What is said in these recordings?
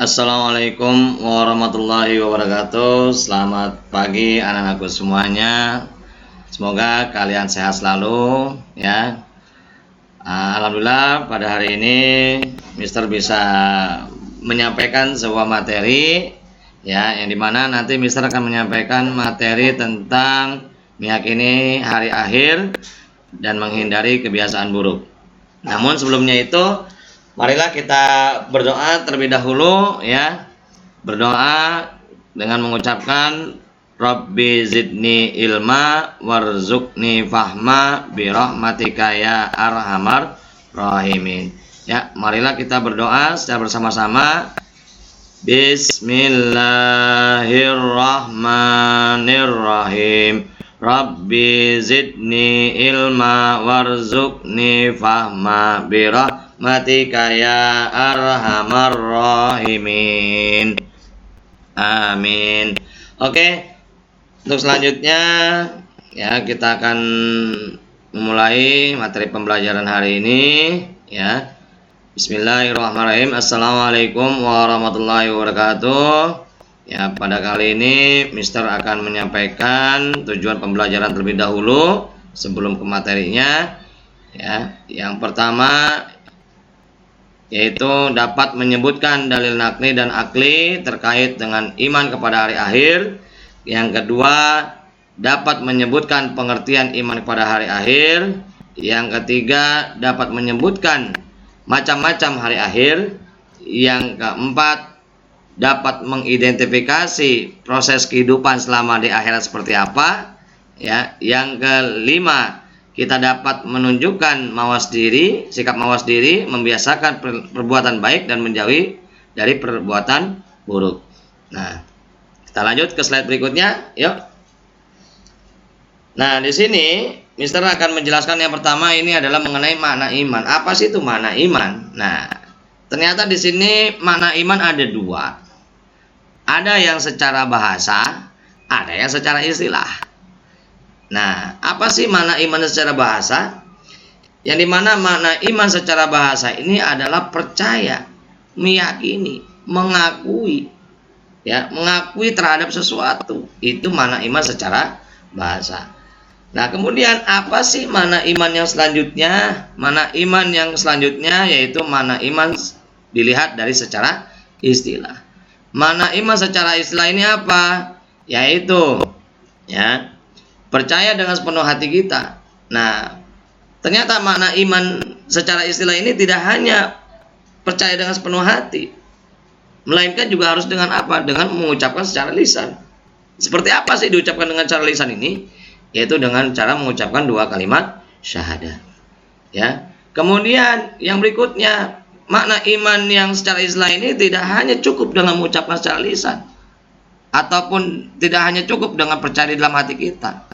Assalamualaikum warahmatullahi wabarakatuh. Selamat pagi anak-anakku semuanya. Semoga kalian sehat selalu ya. Alhamdulillah pada hari ini Mister bisa menyampaikan sebuah materi ya, yang dimana nanti Mister akan menyampaikan materi tentang meyakini hari akhir dan menghindari kebiasaan buruk. Namun sebelumnya itu, marilah kita berdoa terlebih dahulu ya. Berdoa dengan mengucapkan Rabbi zidni ilma warzuqni fahma birahmatika ya arhamar rahimin. Ya, marilah kita berdoa secara bersama-sama. Bismillahirrahmanirrahim. Rabbi zidni ilma warzuqni fahma birahmatika ya arhamar rahimin. Amin. Oke, untuk selanjutnya ya kita akan memulai materi pembelajaran hari ini ya. Bismillahirrahmanirrahim. Assalamualaikum warahmatullahi wabarakatuh. Ya, pada kali ini Mister akan menyampaikan tujuan pembelajaran terlebih dahulu sebelum ke materinya. Ya, yang pertama yaitu dapat menyebutkan dalil nakli dan akli terkait dengan iman kepada hari akhir. Yang kedua, dapat menyebutkan pengertian iman kepada hari akhir. Yang ketiga, dapat menyebutkan macam-macam hari akhir. Yang keempat, dapat mengidentifikasi proses kehidupan selama di akhirat seperti apa ya. Yang kelima, kita dapat menunjukkan mawas diri, sikap mawas diri, membiasakan perbuatan baik dan menjauhi dari perbuatan buruk. Nah, kita lanjut ke slide berikutnya, yuk. Nah, di sini Mister akan menjelaskan yang pertama ini adalah mengenai makna iman. Apa sih itu makna iman? Nah, ternyata di sini makna iman ada dua. Ada yang secara bahasa, ada yang secara istilah. Nah, apa sih makna iman secara bahasa? Yang dimana makna iman secara bahasa ini adalah percaya, meyakini, mengakui, ya, mengakui terhadap sesuatu. Itu makna iman secara bahasa. Nah, kemudian apa sih makna iman yang selanjutnya? Makna iman yang selanjutnya yaitu makna iman dilihat dari secara istilah. Makna iman secara istilah ini apa? Yaitu ya, percaya dengan sepenuh hati kita. Nah, ternyata makna iman secara istilah ini tidak hanya percaya dengan sepenuh hati, melainkan juga harus dengan apa? Dengan mengucapkan secara lisan. Seperti apa sih diucapkan dengan cara lisan ini? Yaitu dengan cara mengucapkan dua kalimat syahadat. Ya. Kemudian yang berikutnya, makna iman yang secara istilah ini tidak hanya cukup dengan mengucapkan secara lisan, ataupun tidak hanya cukup dengan percaya di dalam hati kita,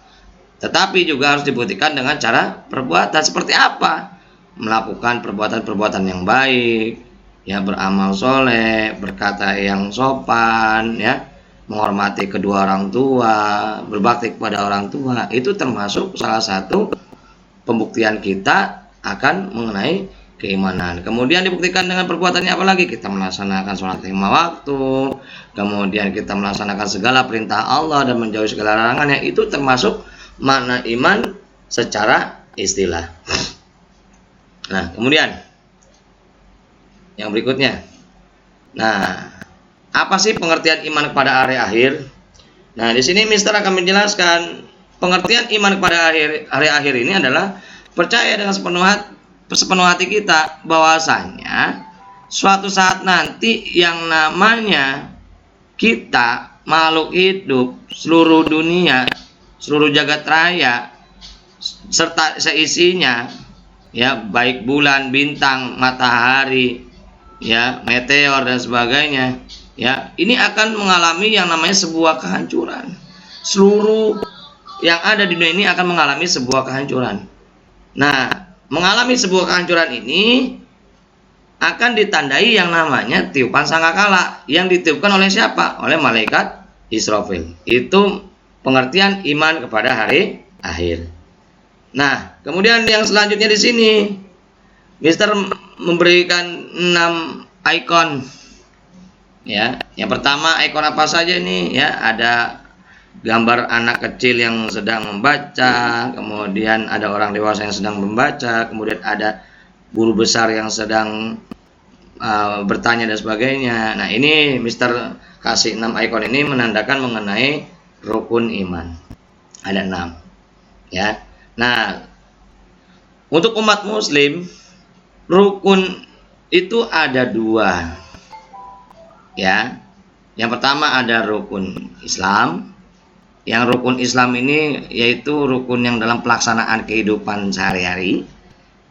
tetapi juga harus dibuktikan dengan cara perbuatan. Seperti apa? Melakukan perbuatan-perbuatan yang baik, ya, beramal soleh, berkata yang sopan, ya, menghormati kedua orang tua, berbakti kepada orang tua. Itu termasuk salah satu pembuktian kita akan mengenai keimanan. Kemudian dibuktikan dengan perbuatannya apalagi? Kita melaksanakan sholat lima waktu, kemudian kita melaksanakan segala perintah Allah dan menjauhi segala larangannya. Itu termasuk makna iman secara istilah. Nah, kemudian yang berikutnya. Nah, apa sih pengertian iman kepada hari akhir? Nah, di sini Mister akan menjelaskan pengertian iman kepada hari akhir ini adalah percaya dengan sepenuh hati kita bahwasanya suatu saat nanti yang namanya kita, makhluk hidup, seluruh dunia, seluruh jagat raya serta seisinya, ya, baik bulan, bintang, matahari, ya, meteor dan sebagainya, ya, ini akan mengalami yang namanya sebuah kehancuran. Seluruh yang ada di dunia ini akan mengalami sebuah kehancuran. Nah, mengalami sebuah kehancuran ini akan ditandai yang namanya tiupan sangkakala yang ditiupkan oleh siapa? Oleh malaikat Israfil. Itu pengertian iman kepada hari akhir. Nah, kemudian yang selanjutnya di sini Mister memberikan 6 ikon. Ya, yang pertama ikon apa saja ini? Ya, ada gambar anak kecil yang sedang membaca, kemudian ada orang dewasa yang sedang membaca, kemudian ada guru besar yang sedang bertanya dan sebagainya. Nah, ini Mister kasih 6 ikon ini menandakan mengenai rukun iman. Ada 6. Ya. Nah, untuk umat muslim rukun itu ada 2. Ya. Yang pertama ada rukun Islam. Yang rukun Islam ini yaitu rukun yang dalam pelaksanaan kehidupan sehari-hari.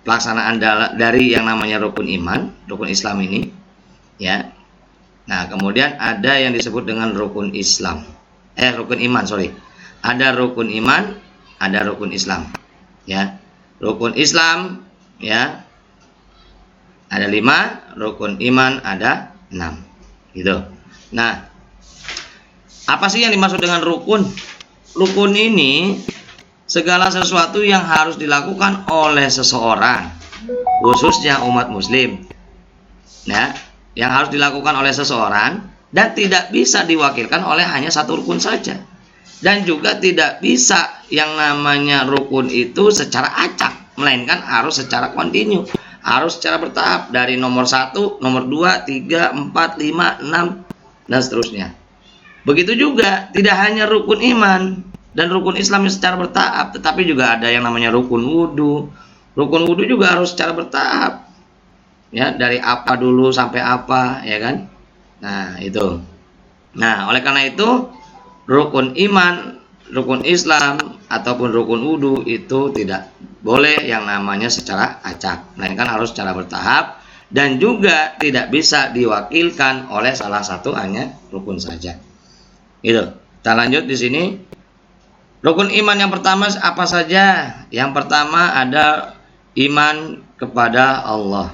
Pelaksanaan dari yang namanya rukun iman, rukun Islam ini, ya. Nah, kemudian ada yang disebut dengan rukun Islam. Rukun iman, sorry. Ada rukun iman, ada rukun Islam. Ya. Rukun Islam, ya. Ada 5, rukun iman ada 6. Gitu. Nah, apa sih yang dimaksud dengan rukun? Rukun ini segala sesuatu yang harus dilakukan oleh seseorang, khususnya umat muslim, ya, yang harus dilakukan oleh seseorang dan tidak bisa diwakilkan oleh hanya satu rukun saja, dan juga tidak bisa yang namanya rukun itu secara acak, melainkan harus secara kontinu, harus secara bertahap dari nomor 1, nomor 2, 3, 4, 5, 6 dan seterusnya. Begitu juga tidak hanya rukun iman dan rukun Islam yang secara bertahap, tetapi juga ada yang namanya rukun wudhu. Rukun wudhu juga harus secara bertahap, ya, dari apa dulu sampai apa, ya kan. Nah, itu. Nah, oleh karena itu rukun iman, rukun Islam ataupun rukun wudhu itu tidak boleh yang namanya secara acak, melainkan harus secara bertahap dan juga tidak bisa diwakilkan oleh salah satu hanya rukun saja. Gitu. Kita lanjut di sini. Rukun iman yang pertama apa saja? Yang pertama ada iman kepada Allah.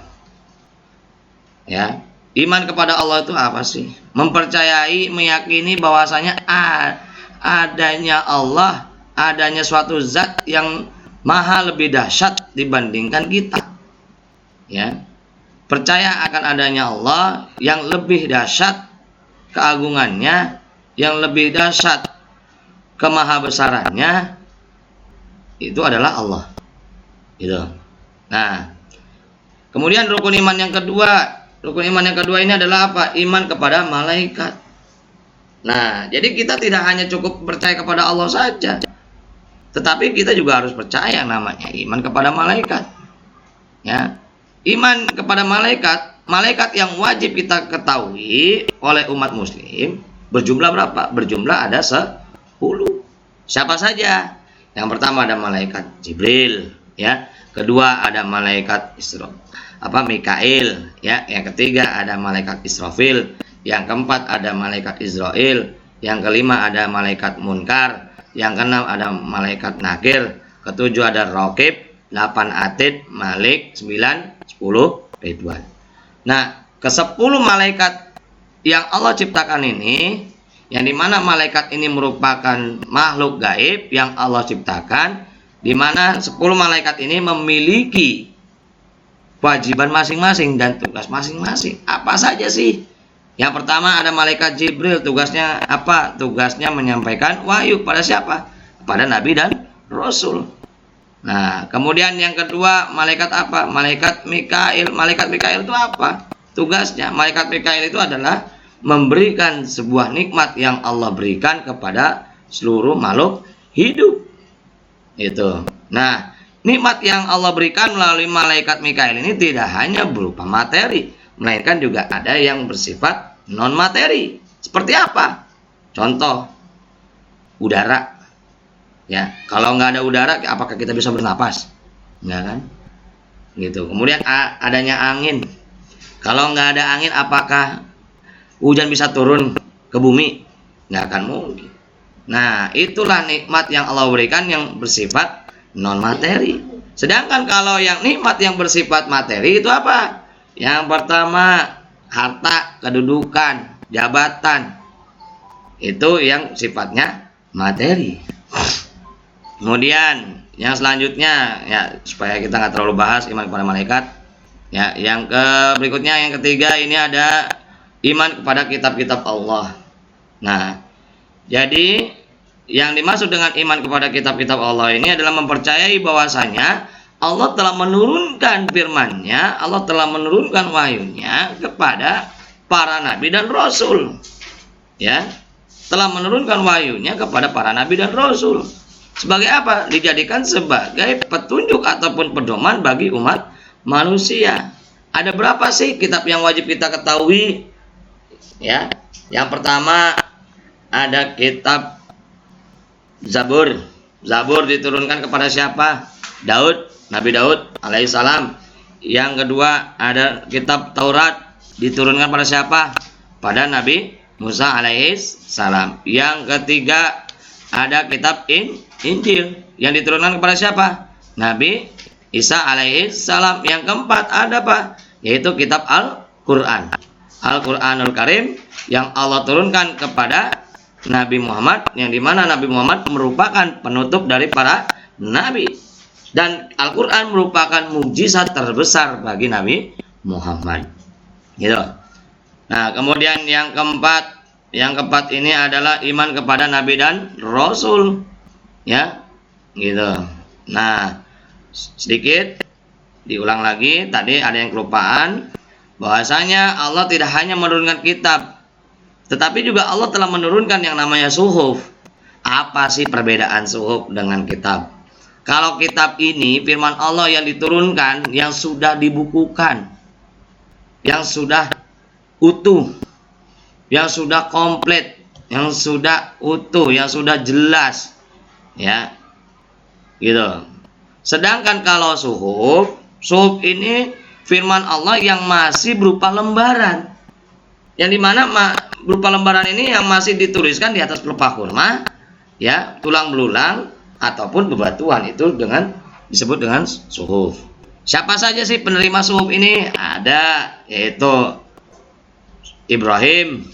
Ya, iman kepada Allah itu apa sih? Mempercayai, meyakini bahwasanya adanya Allah, adanya suatu zat yang maha lebih dahsyat dibandingkan kita. Ya. Percaya akan adanya Allah yang lebih dahsyat keagungannya, yang lebih dahsyat kemahabesarannya, itu adalah Allah. Gitu. Nah, kemudian rukun iman yang kedua. Rukun iman yang kedua ini adalah apa? Iman kepada malaikat. Nah, jadi kita tidak hanya cukup percaya kepada Allah saja, tetapi kita juga harus percaya namanya iman kepada malaikat. Ya. Iman kepada malaikat, malaikat yang wajib kita ketahui oleh umat muslim berjumlah berapa? Berjumlah ada 10. Siapa saja? Yang pertama ada malaikat Jibril, ya. Kedua ada malaikat Mikail, ya. Yang ketiga ada malaikat Israfil. Yang keempat ada malaikat Israel. Yang kelima ada malaikat Munkar. Yang keenam ada malaikat Nakir. Ketujuh ada Raqib. 8 Atid, Malik. 9, 10 Ridwan. Nah, ke-10 malaikat yang Allah ciptakan ini, yang dimana malaikat ini merupakan makhluk gaib yang Allah ciptakan, dimana 10 malaikat ini memiliki kewajiban masing-masing dan tugas masing-masing. Apa saja sih? Yang pertama ada malaikat Jibril, tugasnya apa? Tugasnya menyampaikan wahyu pada siapa? Kepada Nabi dan Rasul. Nah, kemudian yang kedua malaikat apa? Malaikat Mikail. Malaikat Mikail itu apa? Tugasnya, malaikat Mikail itu adalah memberikan sebuah nikmat yang Allah berikan kepada seluruh makhluk hidup. Itu. Nah, nikmat yang Allah berikan melalui malaikat Mikail ini tidak hanya berupa materi, melainkan juga ada yang bersifat non materi. Seperti apa? Contoh, udara. Ya, kalau nggak ada udara, apakah kita bisa bernapas? Nggak kan? Gitu. Kemudian adanya angin. Kalau nggak ada angin, apakah hujan bisa turun ke bumi? Nggak akan mungkin. Nah, itulah nikmat yang Allah berikan yang bersifat non materi. Sedangkan kalau yang nikmat yang bersifat materi itu apa? Yang pertama harta, kedudukan, jabatan. Itu yang sifatnya materi. Kemudian yang selanjutnya, ya supaya kita nggak terlalu bahas iman kepada malaikat. Ya, yang berikutnya yang ketiga ini ada iman kepada kitab-kitab Allah. Nah, jadi yang dimaksud dengan iman kepada kitab-kitab Allah ini adalah mempercayai bahwasanya Allah telah menurunkan firman-Nya, Allah telah menurunkan wahyu-Nya kepada para nabi dan rasul. Ya, telah menurunkan wahyu-Nya kepada para nabi dan rasul. Sebagai apa? Dijadikan sebagai petunjuk ataupun pedoman bagi umat manusia. Ada berapa sih kitab yang wajib kita ketahui? Ya, yang pertama ada kitab Zabur. Zabur diturunkan kepada siapa? Daud, Nabi Daud alaihissalam. Yang kedua ada kitab Taurat, diturunkan pada siapa? Pada Nabi Musa alaihissalam. Yang ketiga ada kitab Injil, yang diturunkan kepada siapa? Nabi Isa alaihissalam. Yang keempat ada apa? Yaitu kitab Al-Quran, Al-Quranul Karim, yang Allah turunkan kepada Nabi Muhammad, yang dimana Nabi Muhammad merupakan penutup dari para nabi, dan Al-Quran merupakan mukjizat terbesar bagi Nabi Muhammad, gitu. Nah, kemudian yang keempat ini adalah iman kepada nabi dan rasul, ya, gitu. Nah, sedikit diulang lagi, tadi ada yang kelupaan, bahwasanya Allah tidak hanya menurunkan kitab, tetapi juga Allah telah menurunkan yang namanya suhuf. Apa sih perbedaan suhuf dengan kitab? Kalau kitab ini firman Allah yang diturunkan, yang sudah dibukukan, yang sudah utuh, yang sudah komplit, yang sudah utuh, yang sudah jelas, ya, gitu. Sedangkan kalau suhuf ini firman Allah yang masih berupa lembaran, yang dimana berupa lembaran ini yang masih dituliskan di atas pelepah kurma, ya, tulang belulang ataupun bebatuan, itu disebut dengan suhuf. Siapa saja sih penerima suhuf ini? Ada, yaitu Ibrahim,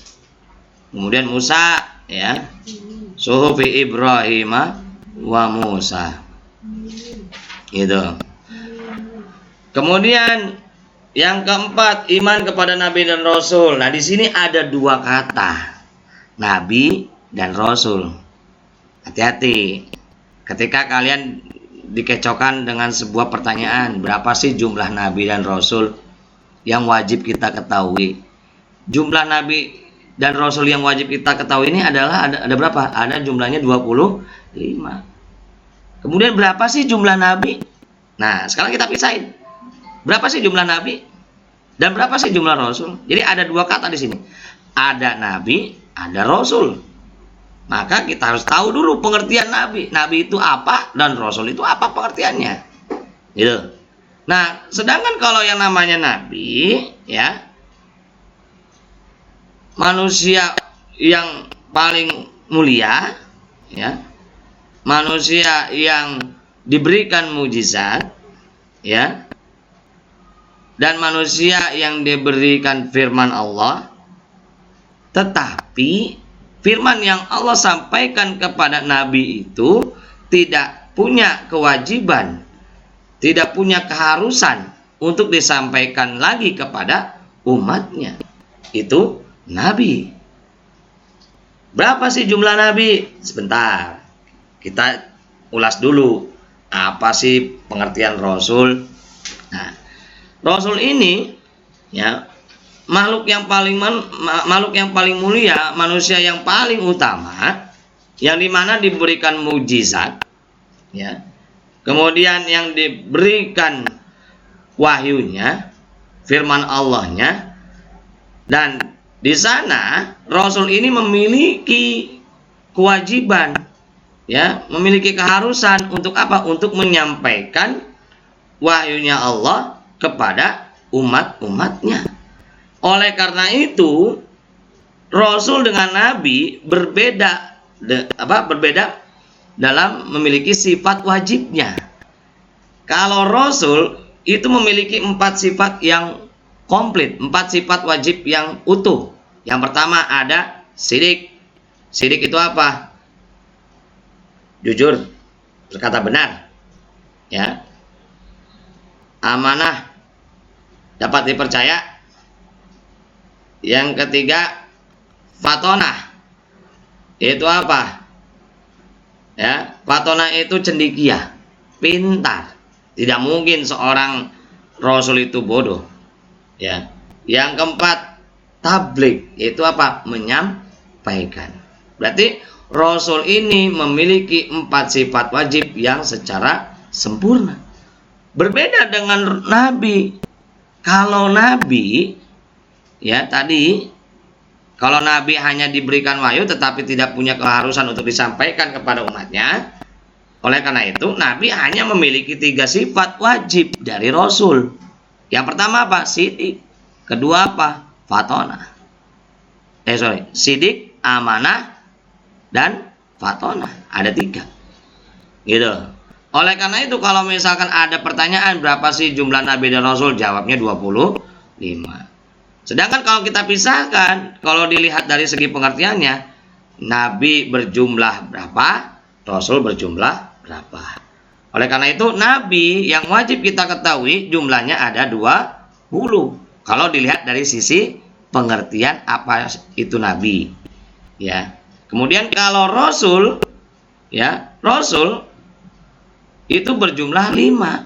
kemudian Musa, ya, suhuf Ibrahim wa Musa, gitu. Kemudian yang keempat, iman kepada nabi dan rasul. Nah, di sini ada dua kata, nabi dan rasul. Hati-hati ketika kalian dikecohkan dengan sebuah pertanyaan, berapa sih jumlah nabi dan rasul yang wajib kita ketahui? Jumlah nabi dan rasul yang wajib kita ketahui ini adalah ada berapa? Ada jumlahnya 25. Kemudian berapa sih jumlah nabi? Nah, sekarang kita pisahin. Berapa sih jumlah nabi dan berapa sih jumlah rasul? Jadi ada dua kata di sini. Ada nabi, ada rasul. Maka kita harus tahu dulu pengertian nabi. Nabi itu apa dan rasul itu apa pengertiannya. Gitu. Nah, sedangkan kalau yang namanya nabi, ya, manusia yang paling mulia, ya, manusia yang diberikan mujizat, ya, dan manusia yang diberikan firman Allah. Tetapi firman yang Allah sampaikan kepada nabi itu tidak punya kewajiban, tidak punya keharusan untuk disampaikan lagi kepada umatnya. Itu nabi. Berapa sih jumlah nabi? Sebentar, kita ulas dulu apa sih pengertian rasul. Nah, rasul ini, ya, makhluk yang paling mulia, manusia yang paling utama, yang dimana diberikan mujizat, ya, kemudian yang diberikan wahyunya, firman Allahnya, dan di sana rasul ini memiliki kewajiban, ya, memiliki keharusan untuk apa? Untuk menyampaikan wahyunya Allah kepada umat-umatnya. Oleh karena itu, rasul dengan nabi berbeda dalam memiliki sifat wajibnya. Kalau rasul itu memiliki 4 sifat yang komplit, 4 sifat wajib yang utuh. Yang pertama ada sidik. Sidik itu apa? Jujur, berkata benar, ya. Amanah, dapat dipercaya. Yang ketiga, fatonah. Itu apa? Ya, fatonah itu cendekia, pintar. Tidak mungkin seorang rasul itu bodoh. Ya. Yang keempat, tabligh. Itu apa? Menyampaikan. Berarti rasul ini memiliki 4 sifat wajib yang secara sempurna. Berbeda dengan nabi. Kalau nabi, ya tadi, kalau nabi hanya diberikan wahyu tetapi tidak punya keharusan untuk disampaikan kepada umatnya. Oleh karena itu, nabi hanya memiliki 3 sifat wajib dari rasul. Yang pertama apa? Sidik. Kedua apa? Fatonah. Sidik, amanah, dan fatonah. Ada 3. Gitu. Oleh karena itu, kalau misalkan ada pertanyaan berapa sih jumlah nabi dan rasul, jawabnya 25. Sedangkan kalau kita pisahkan, kalau dilihat dari segi pengertiannya, nabi berjumlah berapa, rasul berjumlah berapa. Oleh karena itu, nabi yang wajib kita ketahui jumlahnya ada 20. Kalau dilihat dari sisi pengertian apa itu nabi. Ya. Kemudian kalau rasul, ya, rasul itu berjumlah 5.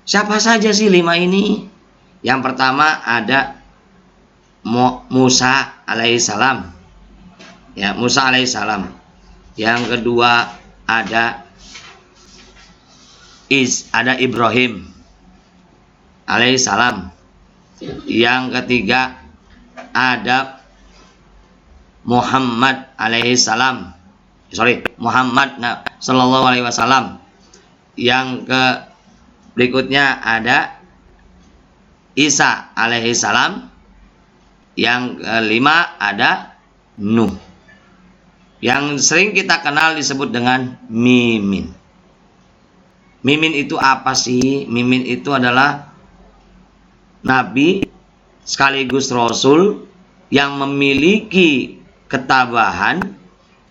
Siapa saja sih 5 ini? Yang pertama ada Musa alaihissalam. Ya, Musa alaihissalam. Yang kedua ada Ibrahim alaihissalam. Yang ketiga ada Muhammad alaihissalam. Muhammad sallallahu alaihi wasallam. Yang berikutnya ada Isa alaihissalam. Yang kelima ada Nuh. Yang sering kita kenal disebut dengan Mimin. Mimin itu apa sih? Mimin itu adalah nabi sekaligus rasul yang memiliki ketabahan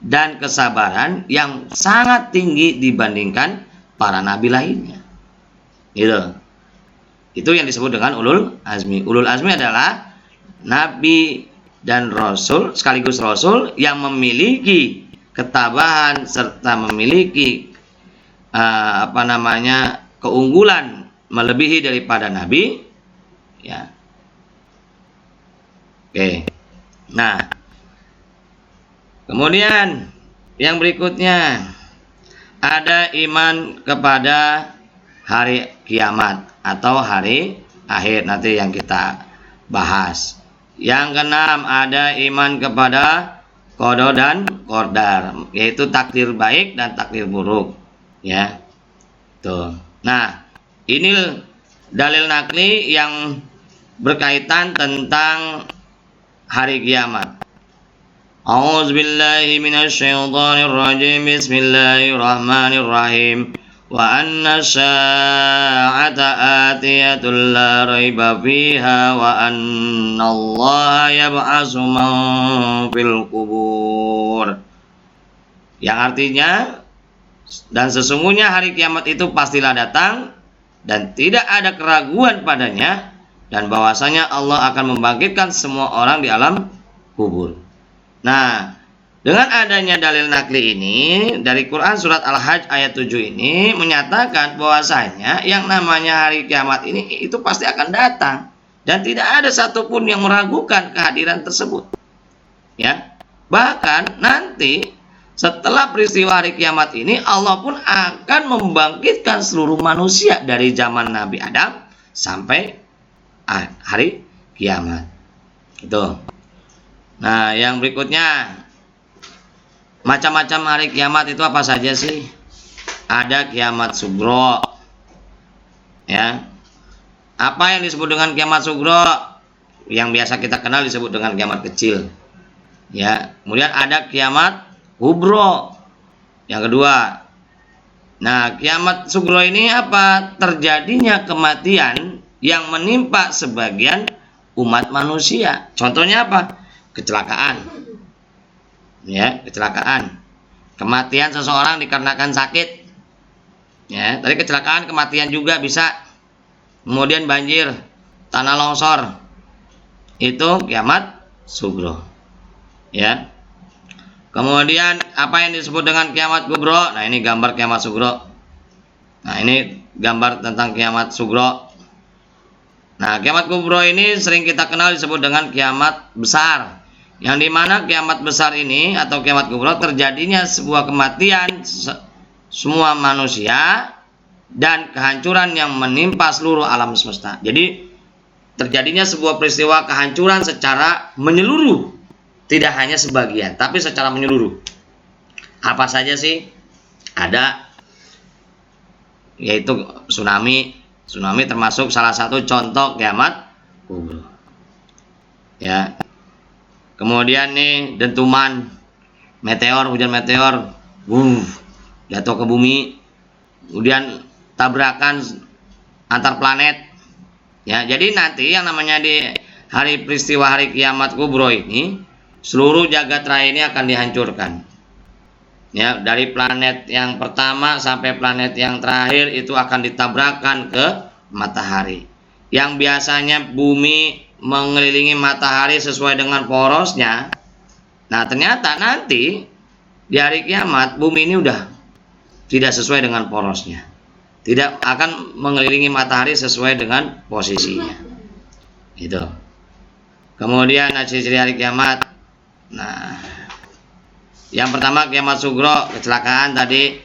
dan kesabaran yang sangat tinggi dibandingkan para nabi lainnya. Gitu. Itu yang disebut dengan ulul azmi. Ulul azmi adalah nabi dan rasul sekaligus rasul yang memiliki ketabahan serta memiliki keunggulan melebihi daripada nabi. Ya. Oke. Nah, kemudian yang berikutnya ada iman kepada hari kiamat atau hari akhir, nanti yang kita bahas. Yang keenam ada iman kepada qada dan qadar, yaitu takdir baik dan takdir buruk. Ya. Tuh. Nah, ini dalil nakli yang berkaitan tentang hari kiamat. A'udzubillahi minasyaitonirrajim. Bismillahirrahmanirrahim. Wa anna sya'ata atiyatul la raiba fiha wa anna Allah yab'atsu man fil qubur. Yang artinya, dan sesungguhnya hari kiamat itu pastilah datang dan tidak ada keraguan padanya, dan bahwasanya Allah akan membangkitkan semua orang di alam kubur. Nah, dengan adanya dalil nakli ini dari Quran surat Al-Hajj ayat 7 ini menyatakan bahwasanya yang namanya hari kiamat ini itu pasti akan datang dan tidak ada satupun yang meragukan kehadiran tersebut. Ya. Bahkan nanti setelah peristiwa hari kiamat ini, Allah pun akan membangkitkan seluruh manusia dari zaman Nabi Adam sampai hari kiamat. Itu. Nah, yang berikutnya, macam-macam hari kiamat itu apa saja sih? Ada kiamat sugro. Ya. Apa yang disebut dengan kiamat sugro? Yang biasa kita kenal disebut dengan kiamat kecil. Ya. Kemudian ada kiamat kubro. Yang kedua. Nah, kiamat sugro ini apa? Terjadinya kematian yang menimpa sebagian umat manusia. Contohnya apa? Kecelakaan. Ya, kecelakaan. Kematian seseorang dikarenakan sakit. Ya, tadi kecelakaan, kematian juga bisa. Kemudian banjir. tanah longsor. Itu kiamat sugro. Ya. Kemudian apa yang disebut dengan kiamat kubro? Nah, ini gambar kiamat sugro. Nah, ini gambar tentang kiamat sugro. Nah, kiamat kubro ini sering kita kenal disebut dengan kiamat besar. Yang dimana kiamat besar ini atau kiamat kubro terjadinya sebuah kematian semua manusia dan kehancuran yang menimpa seluruh alam semesta. Jadi terjadinya sebuah peristiwa kehancuran secara menyeluruh. Tidak hanya sebagian, tapi secara menyeluruh. Apa saja sih? Ada, yaitu tsunami. Tsunami termasuk salah satu contoh kiamat kubro. Ya. Kemudian nih dentuman meteor, hujan meteor, jatuh ke bumi. Kemudian tabrakan antar planet. Ya, jadi nanti yang namanya di hari peristiwa hari kiamat kubro ini, seluruh jagat raya ini akan dihancurkan. Ya, dari planet yang pertama sampai planet yang terakhir itu akan ditabrakkan ke matahari. Yang biasanya bumi mengelilingi matahari sesuai dengan porosnya. Nah, ternyata nanti di hari kiamat bumi ini udah tidak sesuai dengan porosnya. Tidak akan mengelilingi matahari sesuai dengan posisinya. Itu. Kemudian ciri-ciri hari kiamat. Nah, yang pertama kiamat sugro, kecelakaan tadi.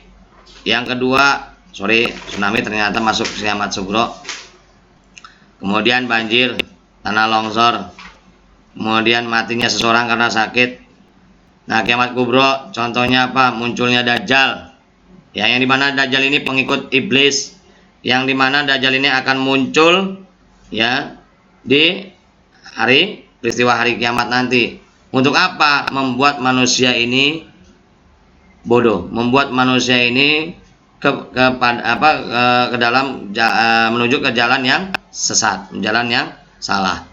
Yang kedua, tsunami ternyata masuk kiamat sugro. Kemudian banjir, tanah longsor. Kemudian matinya seseorang karena sakit. Nah, kiamat kubro contohnya apa? Munculnya Dajjal. Ya, yang dimana Dajjal ini pengikut iblis. Yang dimana Dajjal ini akan muncul ya di hari peristiwa hari kiamat nanti. Untuk apa? Membuat manusia ini bodoh, membuat manusia ini menuju ke jalan yang sesat, jalan yang salah.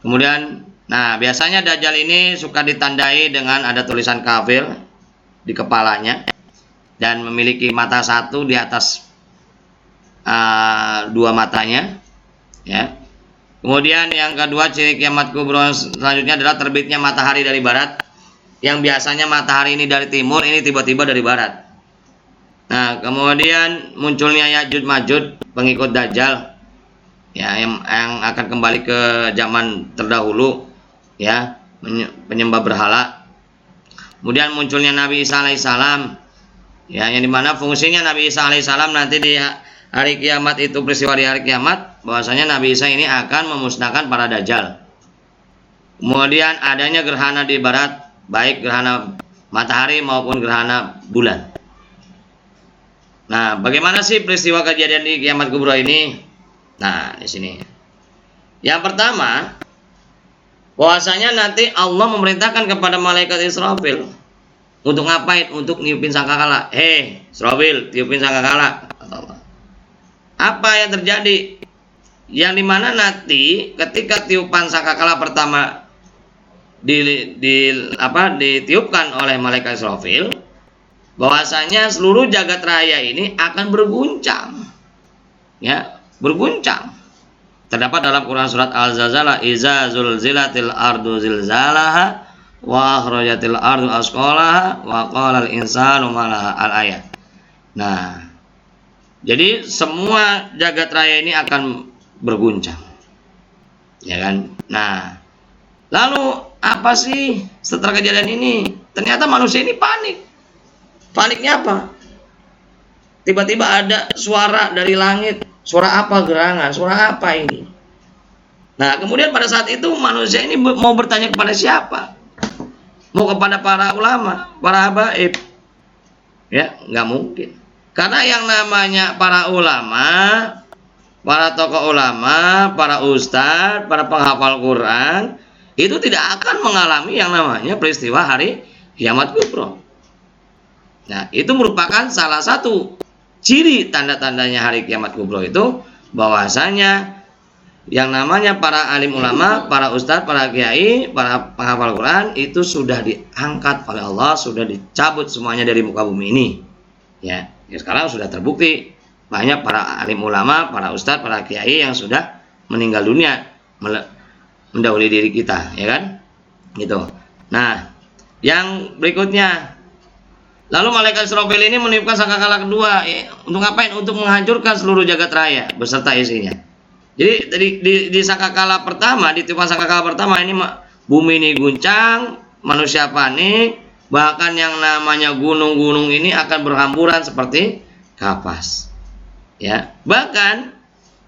Kemudian, nah biasanya Dajjal ini suka ditandai dengan ada tulisan kafir di kepalanya dan memiliki mata satu di atas dua matanya, ya. Kemudian yang kedua ciri kiamat kubro selanjutnya adalah terbitnya matahari dari barat. Yang biasanya matahari ini dari timur, ini tiba-tiba dari barat. Nah, kemudian munculnya Ya'juj Ma'juj, pengikut Dajjal, ya, yang akan kembali ke zaman terdahulu, ya, penyembah berhala. Kemudian munculnya Nabi Isa alaihissalam, ya, yang dimana fungsinya Nabi Isa alaihissalam nanti di hari kiamat itu, peristiwa di hari kiamat, bahwasanya Nabi Isa ini akan memusnahkan para Dajjal. Kemudian adanya gerhana di barat, baik gerhana matahari maupun gerhana bulan. Nah, bagaimana sih peristiwa kejadian di kiamat kubro ini? Nah, di sini. Yang pertama, bahwasanya nanti Allah memerintahkan kepada malaikat Israfil untuk ngapain? Untuk niupin sangkakala. Israfil, tiupin sangkakala. Apa yang terjadi? Yang dimana nanti ketika tiupan sangkakala pertama ditiupkan oleh malaikat Israfil, bahwasanya seluruh jagat raya ini akan berguncang, ya, berguncang. Terdapat dalam Quran surat Al-Zalzalah, iza zulzilatil ardu zilzalaha wa akhrajatil ardu asqalaha wa qala al-insanu ma laha, al-ayat. Nah, jadi semua jagat raya ini akan berguncang, ya kan? Nah, lalu apa sih setelah kejadian ini? Ternyata manusia ini panik. Paniknya apa? Tiba-tiba ada suara dari langit. Suara apa gerangan? Suara apa ini? Nah, kemudian pada saat itu manusia ini mau bertanya kepada siapa? Mau kepada para ulama, para habaib? Ya, nggak mungkin. Karena yang namanya para ulama, para tokoh ulama, para ustadz, para penghafal Quran, itu tidak akan mengalami yang namanya peristiwa hari kiamat kubro. Nah, itu merupakan salah satu ciri tanda-tandanya hari kiamat kubro itu, bahwasanya yang namanya para alim ulama, para ustadz, para kiai, para penghafal Quran itu sudah diangkat oleh Allah, sudah dicabut semuanya dari muka bumi ini. Ya, sekarang sudah terbukti banyak para alim ulama, para ustadz, para kiai yang sudah meninggal dunia mendahului diri kita, ya kan? Gitu. Nah, yang berikutnya, lalu malaikat Israfil ini meniupkan sangkakala kedua, ya, untuk ngapain? Untuk menghancurkan seluruh jagat raya beserta isinya. Jadi di sangkakala pertama, ditiupkan sangkakala pertama ini bumi ini guncang, manusia panik, bahkan yang namanya gunung-gunung ini akan berhamburan seperti kapas. Ya, bahkan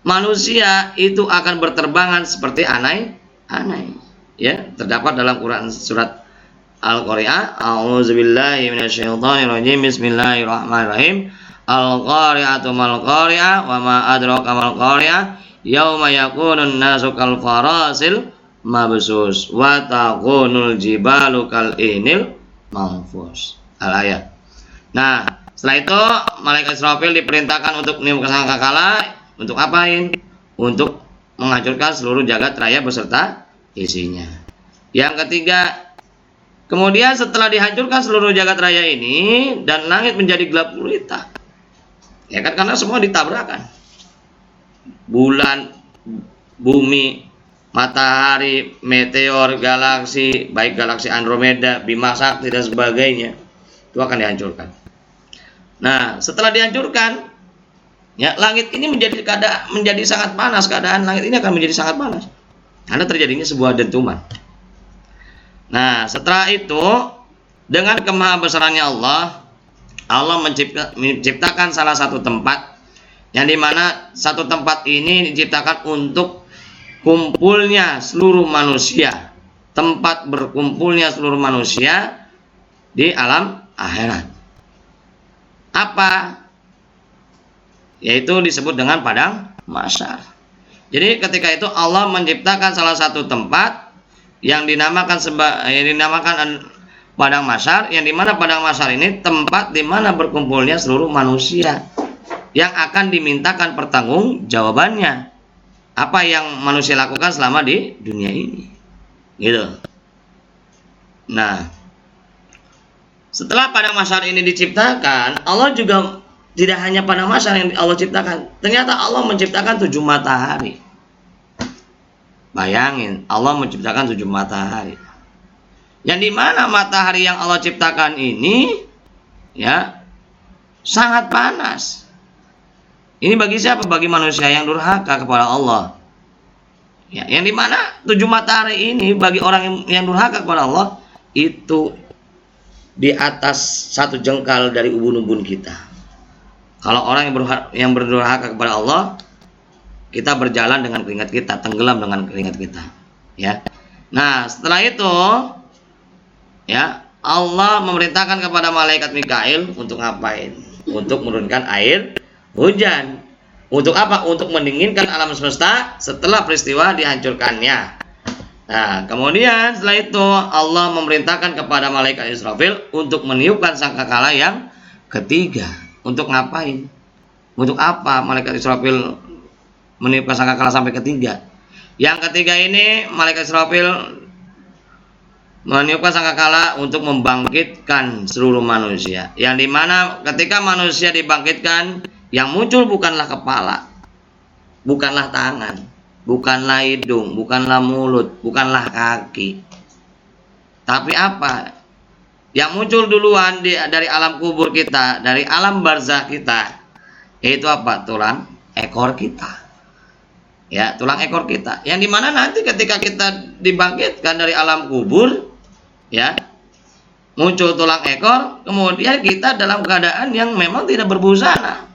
manusia itu akan berterbangan seperti anai-anai. Ya, terdapat dalam Quran surat Al-Qari'ah, a'udzubillahi minasyaitonirrajim, bismillahirrahmanirrahim. Al-qari'atu mal qari'ah wa ma adraka mal qari'ah, yauma yakunun nasu kal farasil mabsus wa takunul jibalu kal inil manfus. Al-ayat. Nah, setelah itu malaikat Israfil diperintahkan untuk meniupkan sangkakala. Untuk apain? Untuk menghancurkan seluruh jagat raya beserta isinya. Yang ketiga, kemudian setelah dihancurkan seluruh jagat raya ini dan langit menjadi gelap gulita, ya kan, karena semua ditabrakan. Bulan, bumi, matahari, meteor, galaksi, baik galaksi Andromeda, Bima Sakti dan sebagainya, itu akan dihancurkan. Nah, setelah dihancurkan, ya, langit ini menjadi sangat panas. Keadaan langit ini akan menjadi sangat panas karena terjadinya sebuah dentuman. Nah, setelah itu dengan kemahabesarannya Allah menciptakan salah satu tempat, yang dimana satu tempat ini diciptakan untuk kumpulnya seluruh manusia, tempat berkumpulnya seluruh manusia di alam akhirat. Apa? Yaitu disebut dengan padang mahsyar. Jadi ketika itu Allah menciptakan salah satu tempat yang dinamakan padang mahsyar, yang dimana padang mahsyar ini tempat dimana berkumpulnya seluruh manusia yang akan dimintakan pertanggungjawabannya apa yang manusia lakukan selama di dunia ini, gitu. Nah, setelah padang mahsyar ini diciptakan, Allah juga tidak hanya padang mahsyar yang Allah ciptakan. Ternyata Allah menciptakan 7 matahari. Bayangin, Allah menciptakan 7 matahari. Yang dimana matahari yang Allah ciptakan ini, ya, sangat panas. Ini bagi siapa? Bagi manusia yang durhaka kepada Allah. Ya, yang dimana 7 matahari ini bagi orang yang durhaka kepada Allah itu di atas 1 jengkal dari ubun-ubun kita. Kalau orang yang berdurhaka kepada Allah, kita berjalan dengan keringat kita, tenggelam dengan keringat kita, ya. Nah, setelah itu, ya, Allah memerintahkan kepada malaikat Mikail untuk ngapain? Untuk menurunkan air hujan. Untuk apa? Untuk mendinginkan alam semesta setelah peristiwa dihancurkannya. Nah, kemudian setelah itu Allah memerintahkan kepada malaikat Israfil untuk meniupkan sangkakala yang ketiga. Untuk ngapain? Untuk apa malaikat Israfil meniupkan sangkakala sampai ketiga? Yang ketiga ini malaikat Israfil meniupkan sangkakala untuk membangkitkan seluruh manusia. Yang dimana ketika manusia dibangkitkan, yang muncul bukanlah kepala, bukanlah tangan, bukanlah hidung, bukanlah mulut, bukanlah kaki. Tapi apa? Yang muncul duluan dari alam kubur kita, dari alam barzah kita, yaitu apa? Tulang ekor kita. Ya, tulang ekor kita. Yang dimana nanti ketika kita dibangkitkan dari alam kubur, ya, muncul tulang ekor, kemudian kita dalam keadaan yang memang tidak berbusana.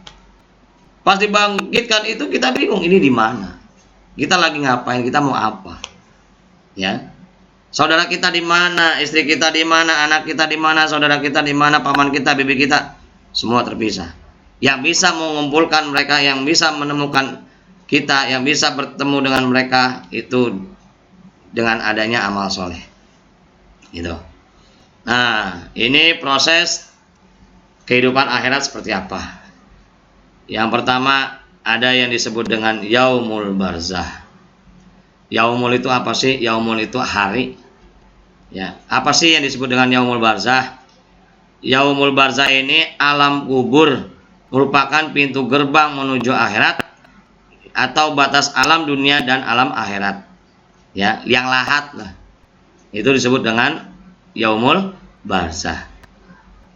Pas dibangkitkan itu kita bingung, ini di mana? Kita lagi ngapain? Kita mau apa? Ya. Saudara kita di mana, istri kita di mana, anak kita di mana, saudara kita di mana, paman kita, bibi kita, semua terpisah. Yang bisa mengumpulkan mereka, yang bisa menemukan kita, yang bisa bertemu dengan mereka itu dengan adanya amal soleh. Gitu. Nah, ini proses kehidupan akhirat seperti apa? Yang pertama ada yang disebut dengan yaumul barzah. Yaumul itu apa sih? Yaumul itu hari. Ya, apa sih yang disebut dengan yaumul barzah? Yaumul barzah ini alam kubur, merupakan pintu gerbang menuju akhirat atau batas alam dunia dan alam akhirat. ya, liang lahat lah. Itu disebut dengan yaumul barzah.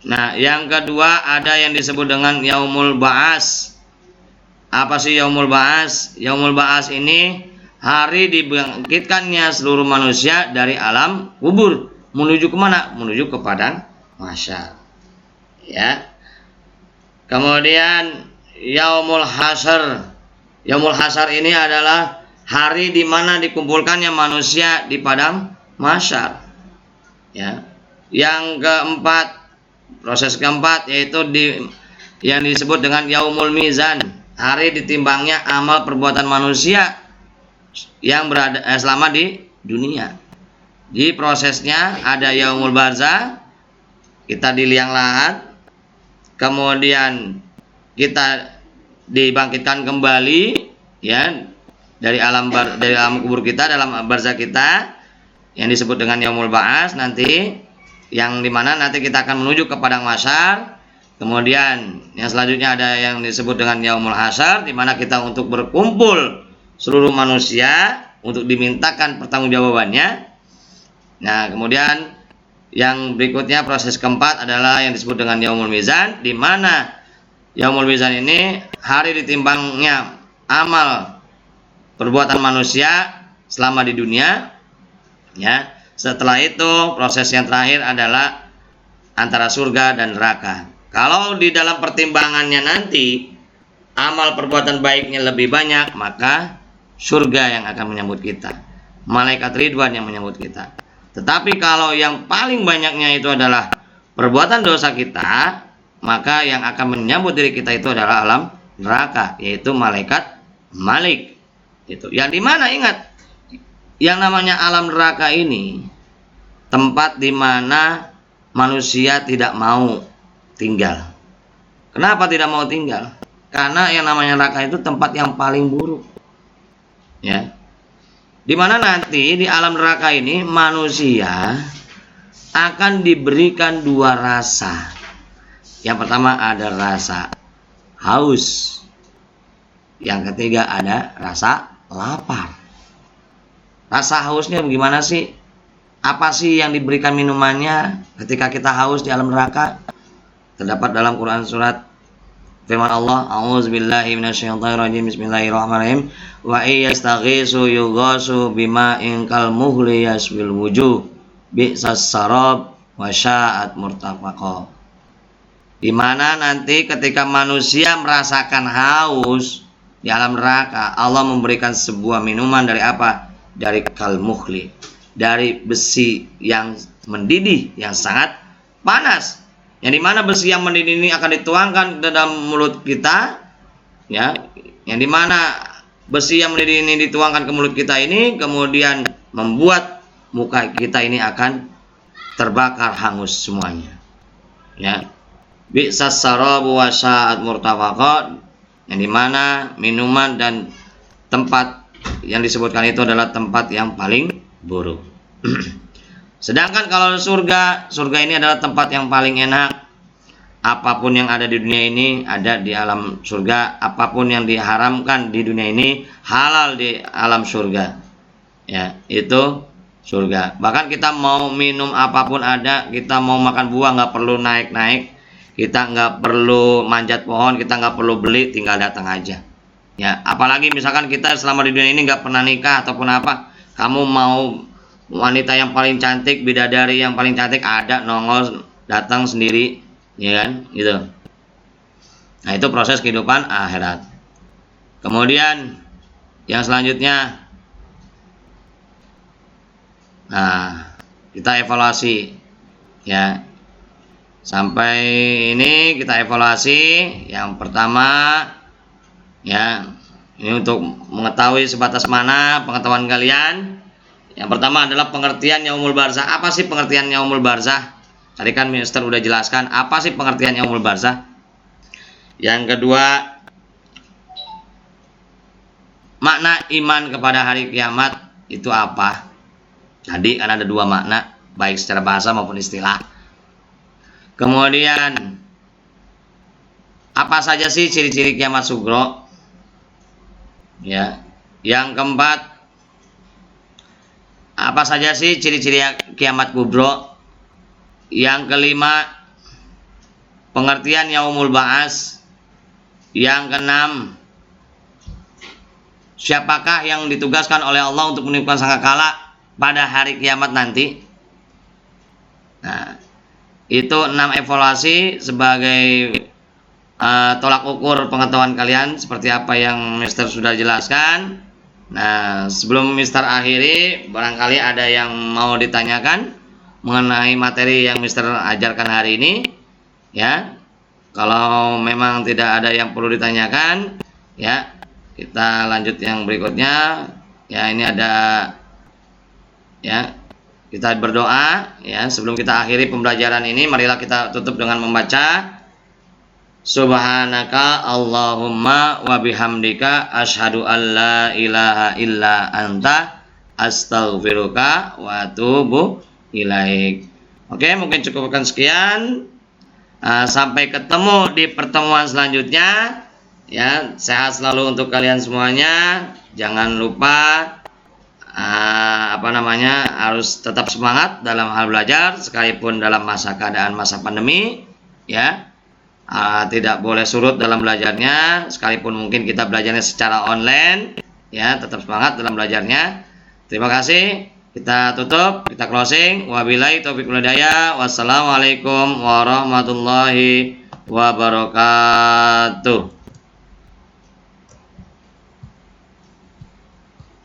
Nah, yang kedua ada yang disebut dengan yaumul ba'as. Apa sih yaumul ba'as? Yaumul ba'as ini hari dibangkitkannya seluruh manusia dari alam kubur menuju kemana? Menuju ke padang mahsyar. Ya. Kemudian yaumul hasar. Yaumul hasar ini adalah hari di mana dikumpulkannya manusia di padang mahsyar. Ya. Yang keempat, proses keempat yaitu yang disebut dengan yaumul mizan, hari ditimbangnya amal perbuatan manusia yang berada selama di dunia. Di prosesnya ada yaumul barzah, kita di liang lahat, kemudian kita dibangkitkan kembali, ya, dari alam kubur kita, dalam barzah kita yang disebut dengan yaumul ba'as nanti, yang dimana nanti kita akan menuju ke padang mahsyar. Kemudian yang selanjutnya ada yang disebut dengan yaumul hasyar, di mana kita untuk berkumpul seluruh manusia untuk dimintakan pertanggungjawabannya. Nah, kemudian yang berikutnya proses keempat adalah yang disebut dengan yaumul mizan, di mana yaumul mizan ini hari ditimbangnya amal perbuatan manusia selama di dunia. Ya, setelah itu proses yang terakhir adalah antara surga dan neraka. Kalau di dalam pertimbangannya nanti amal perbuatan baiknya lebih banyak, maka surga yang akan menyambut kita, malaikat ridwan yang menyambut kita. Tetapi kalau yang paling banyaknya itu adalah perbuatan dosa kita, maka yang akan menyambut diri kita itu adalah alam neraka, yaitu malaikat Malik. Itu yang dimana, ingat, yang namanya alam neraka ini tempat dimana manusia tidak mau tinggal. Kenapa tidak mau tinggal? Karena yang namanya neraka itu tempat yang paling buruk. Ya. Dimana nanti di alam neraka ini manusia akan diberikan dua rasa. Yang pertama ada rasa haus. Yang ketiga ada rasa lapar. Rasa hausnya bagaimana sih? Apa sih yang diberikan minumannya ketika kita haus di alam neraka? Terdapat dalam Quran surat firman Allah, a'udzubillahi minasyaitonirrajim, bismillahirrahmanirrahim, wa iyastaghisu yughasu bima'in kal muhli yaswil wujuh bi'sas sarab wa sya'at murtafaqa. Di mana nanti ketika manusia merasakan haus di alam neraka, Allah memberikan sebuah minuman dari apa? Dari kal muhli, dari besi yang mendidih, yang sangat panas. Yang dimana besi yang mendidih ini akan dituangkan ke dalam mulut kita, ya. Yang dimana besi yang mendidih ini dituangkan ke mulut kita ini, kemudian membuat muka kita ini akan terbakar hangus semuanya. Ya. Bi'sas sarabu wa sya'at murtafaqa, yang dimana minuman dan tempat yang disebutkan itu adalah tempat yang paling buruk. Sedangkan kalau surga ini adalah tempat yang paling enak. Apapun yang ada di dunia ini ada di alam surga. Apapun yang diharamkan di dunia ini halal di alam surga. Ya, itu surga. Bahkan kita mau minum apapun ada, kita mau makan buah nggak perlu naik-naik, kita nggak perlu manjat pohon, kita nggak perlu beli, tinggal datang aja. Ya, apalagi misalkan kita selama di dunia ini nggak pernah nikah ataupun apa, kamu mau wanita yang paling cantik, bidadari yang paling cantik, ada nongol datang sendiri, ya kan, gitu. Nah, itu proses kehidupan akhirat. Kemudian yang selanjutnya, nah, kita evaluasi, ya. Sampai ini kita evaluasi. Yang pertama, ya, ini untuk mengetahui sebatas mana pengetahuan kalian. Yang pertama adalah pengertian yaumul barzah. Apa sih pengertian yaumul barzah? Tadi kan Mister udah jelaskan apa sih pengertian yaumul barzah. Yang kedua, makna iman kepada hari kiamat itu apa? Tadi kan ada dua makna, baik secara bahasa maupun istilah. Kemudian, apa saja sih ciri-ciri kiamat sugro? Ya. Yang keempat, Apa saja sih ciri-ciri kiamat kubro? Yang kelima, pengertian yaumul ba'ats. Yang keenam, siapakah yang ditugaskan oleh Allah untuk meniupkan sangkakala pada hari kiamat nanti? Nah, itu 6 evaluasi sebagai tolak ukur pengetahuan kalian seperti apa yang Mister sudah jelaskan. Nah, sebelum Mister akhiri, barangkali ada yang mau ditanyakan mengenai materi yang Mister ajarkan hari ini, ya. Kalau memang tidak ada yang perlu ditanyakan, ya, kita lanjut yang berikutnya. Ya, ini ada, ya, kita berdoa, ya. Sebelum kita akhiri pembelajaran ini, marilah kita tutup dengan membaca Subhanaka Allahumma wa bihamdika asyhadu an la ilaha illa anta astaghfiruka wa atubu ilaik. Oke, mungkin cukupkan sekian. Sampai ketemu di pertemuan selanjutnya. Ya, sehat selalu untuk kalian semuanya. Jangan lupa harus tetap semangat dalam hal belajar sekalipun dalam keadaan masa pandemi, ya. Tidak boleh surut dalam belajarnya sekalipun mungkin kita belajarnya secara online, ya, tetap semangat dalam belajarnya. Terima kasih. Kita tutup, kita closing. Wabillahi taufiq wal hidayah. Wassalamualaikum warahmatullahi wabarakatuh.